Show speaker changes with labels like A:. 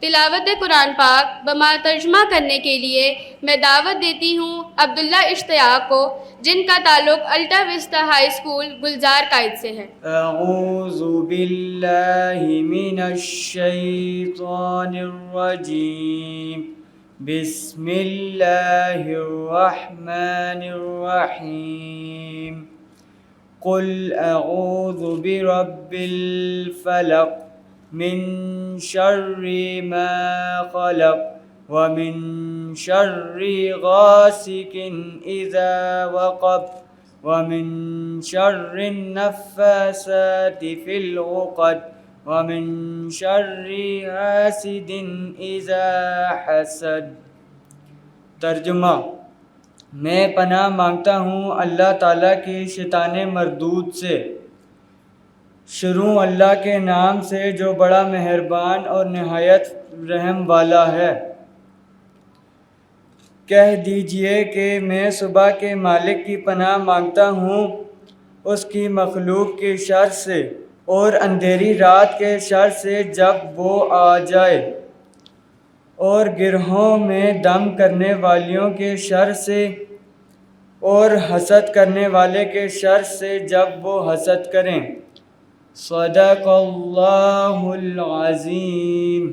A: तिलावत कुरान पाक बमा तर्जमा करने के लिए मैं दावत देती हूँ अब्दुल्ला इश्तियाक को, जिनका ताल्लुक़ अल्टा विस्ता हाई स्कूल गुलजार कायद से है।
B: अऊज़ु बिल्लाहि मिनश शैतानिर रजीम। बिस्मिल्लाहिर रहमानिर रहीम। कुल अऊज़ु बिरब्बिल फलक मिन शर्रि मा खलक व मिन शर्रि गासिकिन इज़ा वक़ब व मिन शर्रि नफ़्फ़ासाति फ़िल उक़द व मिन शर्रि हासिदिन इज़ा हसद। तर्जुमा: मैं पनाह मांगता हूँ अल्लाह ताला की शैतान मरदूद से। शुरू अल्लाह के नाम से जो बड़ा मेहरबान और निहायत रहम वाला है। कह दीजिए कि मैं सुबह के मालिक की पनाह मांगता हूँ उसकी मखलूक के शर से और अंधेरी रात के शर से जब वो आ जाए, और गिरहों में दम करने वालियों के शर से और हसद करने वाले के शर से जब वो हसद करें। सदक़ल्लाहुल अज़ीम।